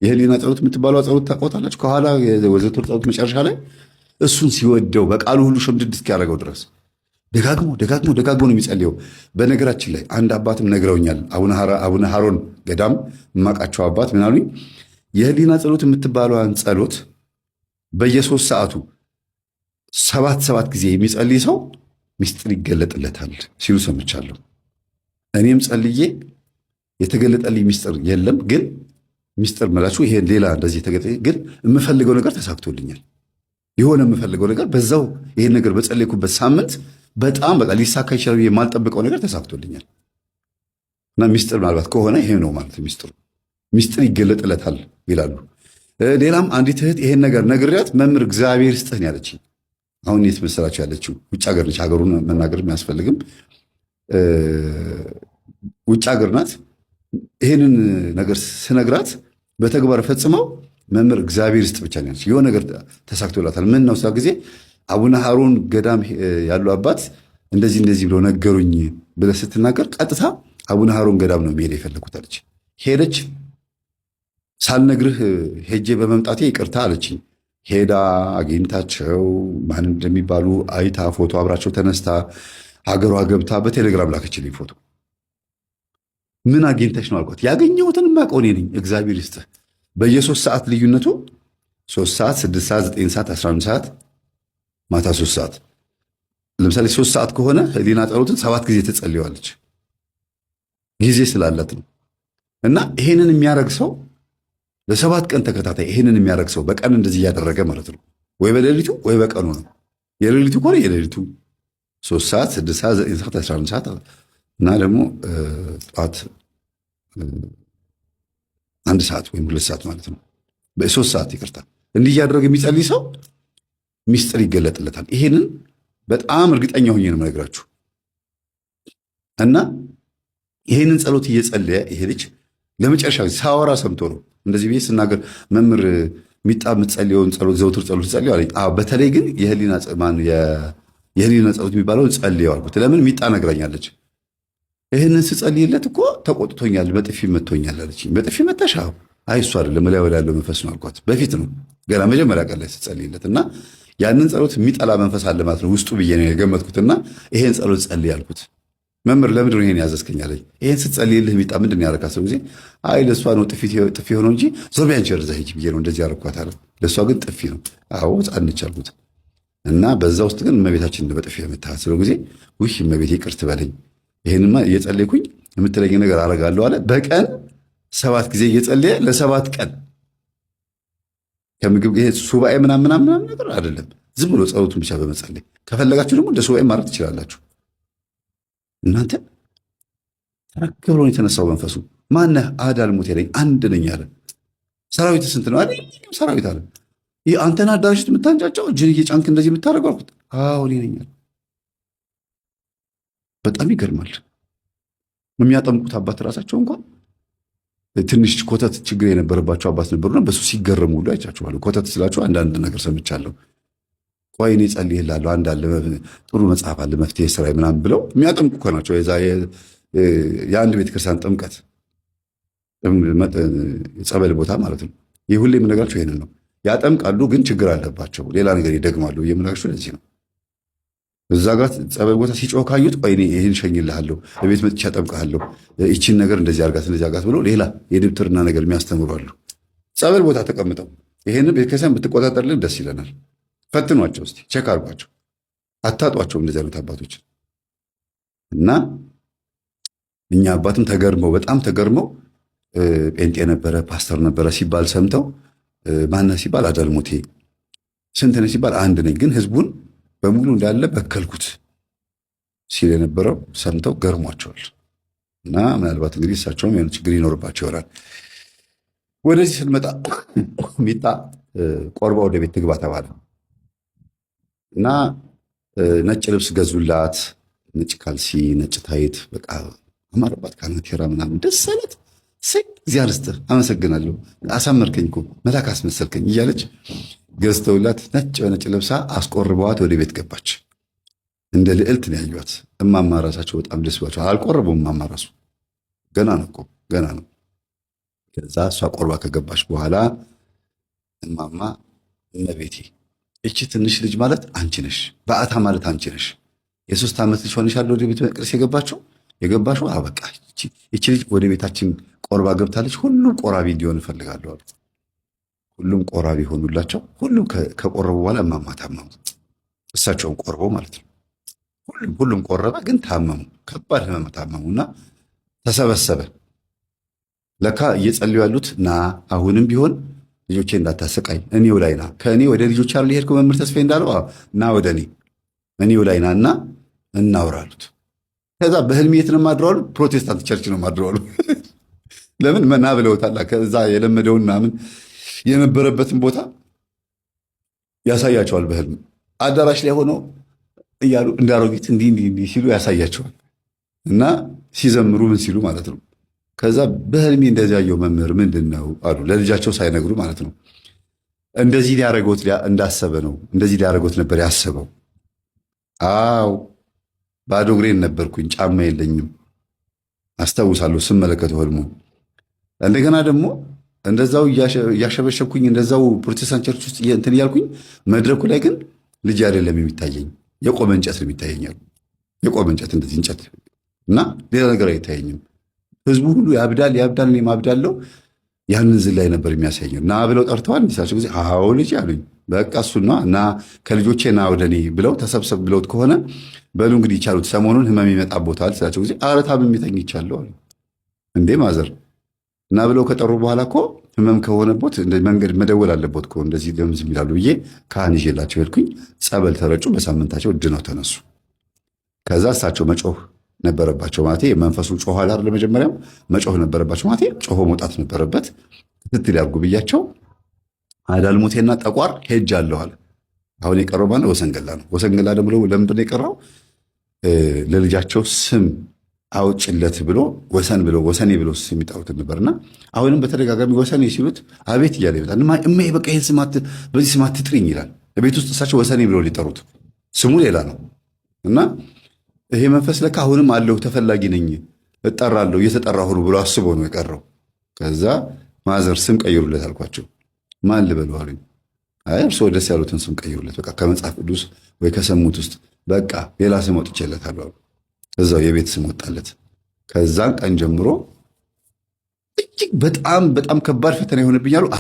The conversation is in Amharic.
የህሊና ጸሎት የምትባለው ጸሎት ታውቃላችሁ? ከኋላ የዘወትር ጸሎት መጨረሻ ላይ እሱን ሲወደው በቃሉ ሁሉ ሽምድድ እስኪያደርገው ድረስ ደጋግሞ ነው የሚጸልየው። በነገራችን ላይ አንድ አባትም ነግረውኛል። አቡነ ሀሮን ገዳም የማውቃቸው አባት ምን አሉኝ? የህሊና ጸሎት የምትባለዋን ጸሎት በየ3 ሰዓቱ 7 ጊዜ የሚጸልይ ሰው ሚስጥር ይገለጥለታል ሲሉ ሰምቻለሁ። እኔም ጸልዬ የተገለጠልኝ ሚስጥር የለም። ግን ሚስጥር መላችሁ ይሄ ሌላ እንደዚህ ግን የምፈልገው ነገር ተሳክቶልኛል። የሆነ የምፈልገው ነገር በዛው ይሄን ነገር በጸለይኩበት ሳምንት በጣም በቃ ሊሳካ ይችላል የማልጠብቀው ነገር ተሳክቶልኛል። እና ሚስጥር ምናልባት ከሆነ ይሄ ነው ማለት ሚስጥር ይገለጥለታል ይላሉ። ሌላም አንዲት እህት ይሄን ነገር ነግሬያት መምህር እግዚአብሔር ይስጥህ ያለችኝ። አሁን የት መሰላችሁ ያለችው? ውጭ ሀገር ነች። ሀገሩን መናገር አያስፈልግም። ውጭ ሀገር ናት። ይሄንን ነገር ስነግራት በተግባር ፈጽመው መምህር እግዚአብሔር ይስጥ ብቻ ያለች። የሆነ ነገር ተሳክቶላታል። ምን ነው ጊዜ አቡነ ሀሮን ገዳም ያሉ አባት እንደዚህ ብለው ነገሩኝ ብለህ ስትናገር ቀጥታ አቡነ ሀሮን ገዳም ነው መሄድ የፈለኩት አለች። ሄደች። ሳልነግርህ ሄጄ በመምጣቴ ይቅርታ አለችኝ። ሄዳ አግኝታቸው ማን እንደሚባሉ አይታ ፎቶ አብራቸው ተነስታ ሀገሯ ገብታ በቴሌግራም ላከችልኝ ፎቶ። ምን አግኝተሽ ነው አልኳት። ያገኘሁትን ማቀው እኔ ነኝ። እግዚአብሔር ይስጥህ። በየ3 ሰዓት ልዩነቱ 3 ሰዓት፣ 6 ሰዓት፣ 9 ሰዓት፣ 11 ሰዓት፣ ማታ 3 ሰዓት። ለምሳሌ 3 ሰዓት ከሆነ ህሊና ጸሎትን 7 ጊዜ ትጸልየዋለች። ጊዜ ስላላት ነው። እና ይሄንን የሚያደርግ ሰው ለ7 ቀን ተከታታይ ይሄንን የሚያደርግ ሰው በቀን እንደዚህ እያደረገ ማለት ነው። ወይ በሌሊቱ ወይ በቀኑ ነው። የሌሊቱ ከሆነ የሌሊቱ 3 ሰዓት፣ 6 ሰዓት፣ 9 ሰዓት፣ 11 ሰዓት እና ደግሞ ጠዋት 1 ሰዓት ወይም 2 ሰዓት ማለት ነው። በ3 ሰዓት ይቅርታ። እንዲህ እያደረገ የሚጸልይ ሰው ሚስጥር ይገለጥለታል። ይሄንን በጣም እርግጠኛ ሆኜ ነው የምነግራችሁ። እና ይሄንን ጸሎት እየጸለየ ይሄ ልጅ ለመጨረሻ ሳወራ ሰምቶ ነው እንደዚህ ብዬ ስናገር መምህር ሚጣ የምትጸልየውን ጸሎት ዘውትር ጸሎት ጸልየው አለኝ። በተለይ ግን የህሊና ጸሎት የሚባለውን ጸልየው አልኩት። ለምን ሚጣ ነግራኛለች። ይህንን ስጸልይለት እኮ ተቆጥቶኛል፣ በጥፊ መቶኛል አለችኝ። በጥፊ መታሽ? አይ እሱ አይደለም ላይ ያለው መንፈስ ነው አልኳት። በፊት ነው ገና መጀመሪያ ቀን ላይ ስጸልይለት እና ያንን ጸሎት የሚጠላ መንፈስ አለ ማለት ነው ውስጡ ብዬ ነው የገመትኩትና ይሄን ጸሎት ጸልይ አልኩት። መምህር ለምንድን ነው ይሄን ያዘዝከኝ አለኝ። ይሄን ስትጸልይልህ ሚጣ ምንድን ነው ያደረካት? ጊዜ አይ ለእሷ ነው ጥፊ ሆነው እንጂ ዞር ቢያንቺ ርዛ ሂጂ ብዬ ነው እንደዚህ ያደረኳት አለ። ለእሷ ግን ጥፊ ነው። አዎ ጻንች አልኩት እና በዛ ውስጥ ግን እመቤታችን በጥፊ የመታሃት ስለው ጊዜ ውይ እመቤቴ ይቅር ትበለኝ፣ ይሄንማ እየጸለይኩኝ የምትለኝ ነገር አደርጋለሁ አለ። በቀን 7 ጊዜ እየጸለየ ለ7 ቀን ከምግብ ይሄ ሱባኤ ምናምን ነገር አይደለም፣ ዝም ብሎ ጸሎቱን ብቻ በመጸለይ ከፈለጋችሁ ደግሞ እንደ ሱባኤ ማድረግ ትችላላችሁ። እናንተ ተረክብ ብሎ የተነሳው መንፈሱ ማነህ? አዳል ሞት ያለኝ አንድ ነኝ አለ። ሰራዊት ስንት ነው? ሰራዊት አለ። ይህ አንተን አዳራሽ የምታንጫጫው እጅን እየጫንክ እንደዚህ የምታደርገው አልኩት። አዎ እኔ ነኝ አለ። በጣም ይገርማል። የሚያጠምቁት አባት ራሳቸው እንኳን ትንሽ ኮተት ችግር የነበረባቸው አባት ነበሩና በሱ ሲገረሙ ሁሉ አይቻችኋለሁ። ኮተት ስላቸው አንዳንድ ነገር ሰምቻለሁ። ቆይ እኔ ጸልይልሃለሁ፣ አንድ አለ ጥሩ መጽሐፍ አለ መፍትሄ ስራ ምናምን ብለው የሚያጠምቁ እኮ ናቸው። የአንድ ቤተክርስቲያን ጥምቀት የጸበል ቦታ ማለት ነው። ይህ ሁሌ የምነግራቸው ይሄንን ነው። ያጠምቃሉ፣ ግን ችግር አለባቸው፣ ሌላ ነገር ይደግማሉ። የምነግራቸው ለዚህ ነው። እዛ ጋር ጸበል ቦታ ሲጮህ ካዩት ቆይ እኔ ይህን ሸኝልሃለሁ፣ በቤት መጥቼ አጠምቅሃለሁ፣ ይቺን ነገር እንደዚህ አርጋት እንደዚህ አርጋት ብሎ ሌላ የድብትርና ነገር የሚያስተምሩ አሉ። ጸበል ቦታ ተቀምጠው ይሄን ቤተክርስቲያን ብትቆጣጠርልን ደስ ይለናል። ፈትኗቸው እስቲ፣ ቼክ አርጓቸው፣ አታጧቸው እንደዚህ አይነት አባቶች። እና እኛ አባትም ተገርመው በጣም ተገርመው ጴንጤ ነበረ ፓስተር ነበረ ሲባል ሰምተው ማነህ ሲባል አዳልሞቴ ስንት ነህ ሲባል አንድ ነኝ፣ ግን ህዝቡን በሙሉ እንዳለ በከልኩት ሲል የነበረው ሰምተው ገርሟቸዋል። እና ምናልባት እንግዲህ እሳቸውም የሆነ ችግር ይኖርባቸው ይሆናል። ወደዚህ ስንመጣ ሚጣ ቆርባ ወደ ቤት ትግባ ተባለ እና ነጭ ልብስ ገዙላት፣ ነጭ ካልሲ፣ ነጭ ታይት፣ በቃ አማረባት። ካናቴራ ምናምን ደስ አለት። እግዚአብሔር ይስጥህ አመሰግናለሁ፣ አሳመርከኝ እኮ መልአክ አስመሰልከኝ እያለች ገዝተውላት ነጭ በነጭ ለብሳ አስቆርበዋት ወደ ቤት ገባች። እንደ ልዕልት ነው ያዩት። እማማ ራሳቸው በጣም ደስ ብሏቸው አልቆረቡም። እማማ ራሱ ገና ነው እኮ ገና ነው። ከዛ እሷ ቆርባ ከገባች በኋላ እማማ እመቤቴ እቺ ትንሽ ልጅ ማለት አንቺ ነሽ፣ በአታ ማለት አንቺ ነሽ። የ3 ዓመት ልጅ ሆነሻል ወደ ቤተ መቅደስ የገባሽው በቃ እቺ ልጅ ወደ ቤታችን ቆርባ ገብታለች። ሁሉም ቆራቢ እንዲሆን እፈልጋለሁ አሉ። ሁሉም ቆራቢ ሆኑላቸው። ሁሉም ከቆረቡ በኋላ እማማ ታመሙ። እሳቸውን ቆርበው ማለት ነው። ሁሉም ቆረበ፣ ግን ታመሙ። ከባድ ህመም ታመሙና ተሰበሰበ። ለካ እየጸልዩ ያሉት ና አሁንም ቢሆን ልጆቼ እንዳታሰቃይ እኔው ላይ ና፣ ከእኔ ወደ ልጆች አለ ሄድኩ መምህር ተስፋዬ እንዳለው ና ወደ እኔው ላይ ና እና እናውራሉት። ከዛ በህልም የት ነው ማድረዋሉ? ፕሮቴስታንት ቸርች ነው ማድረዋሉ። ለምን መና ብለውታል። ከዛ የለመደውን ምናምን የነበረበትን ቦታ ያሳያቸዋል። በህልም አዳራሽ ላይ ሆነው እያሉ እንዳሮጊት እንዲህ ሲሉ ያሳያቸዋል። እና ሲዘምሩ ምን ሲሉ ማለት ነው። ከዛ በህልሜ እንደዚህ ያየው መምህር ምንድን ነው አሉ። ለልጃቸው ሳይነግሩ ማለት ነው። እንደዚህ ሊያረገውት እንዳሰበ ነው። እንደዚህ ሊያረገውት ነበር ያሰበው። አው ባዶ እግሬን ነበርኩኝ፣ ጫማ የለኝም አስታውሳለሁ ስመለከተው ህልሙ። እንደገና ደግሞ እንደዛው እያሸበሸብኩኝ እንደዛው ፕሮቴስታንት ቸርች ውስጥ እንትን እያልኩኝ መድረኩ ላይ ግን ልጅ አይደለም የሚታየኝ፣ የቆመ እንጨት ነው የሚታየኛል። የቆመ እንጨት እንደዚህ እንጨት እና ሌላ ነገር አይታየኝም። ህዝቡ ሁሉ ያብዳል፣ እኔም አብዳለሁ። ያንን ዝላይ ነበር የሚያሳየው። ና ብለው ጠርተዋል። እንዲሳቸው ጊዜ አዎ ልጅ አሉኝ። በቃ እሱና እና ከልጆቼ ና ወደ እኔ ብለው ተሰብሰብ ብለውት ከሆነ በሉ እንግዲህ ይቻሉት፣ ሰሞኑን ህመም ይመጣቦታል ስላቸው ጊዜ ኧረ ታምሜ ተኝቻለሁ አሉ። እንዴ ማዘር እና ብለው ከጠሩ በኋላ እኮ ህመም ከሆነቦት መንገድ መደወል አለቦት እኮ እንደዚህ ደምዝ ይላሉ ብዬ ካህን ይዤላቸው ሄድኩኝ። ጸበል ተረጩ። በሳምንታቸው ድነው ተነሱ። ከዛ እሳቸው መጮህ ነበረባቸው ማለት መንፈሱ ጮኋል አይደል? ለመጀመሪያም መጮህ ነበረባቸው ማለት ጮሆ መውጣት ነበረበት። ክትትል ያርጉ ብያቸው አዳልሞቴና ጠቋር ሄጃለሁ አለ። አሁን የቀረው ማለት ወሰንገላ ነው። ወሰንገላ ደግሞ ለምንድን ነው የቀረው? ለልጃቸው ስም አውጭለት ብሎ ወሰኔ ብሎ ስም ይጠሩት ነበርና አሁንም በተደጋጋሚ ወሰኔ ሲሉት አቤት እያለ ይመጣል። እማ በቃ ይሄን ስማት በዚህ ስማት ትጥሪኝ ይላል። ቤት ውስጥ እሳቸው ወሰኔ ብሎ ሊጠሩት ስሙ ሌላ ነው እና ይሄ መንፈስ ለካ አሁንም አለው፣ ተፈላጊ ነኝ፣ እጠራለሁ፣ እየተጠራሁ ነው ብሎ አስቦ ነው የቀረው። ከዛ ማዘር ስም ቀይሩለት አልኳቸው። ማን ልበሉ አሉኝ። አይ እርስዎ ደስ ያሉትን ስም ቀይሩለት፣ በቃ ከመጽሐፍ ቅዱስ ወይ ከሰሙት ውስጥ በቃ ሌላ ስም ወጥቼለታለሁ አሉ። እዛው የቤት ስም ወጣለት። ከዛን ቀን ጀምሮ እጅግ በጣም ከባድ ፈተና የሆነብኝ አሉ።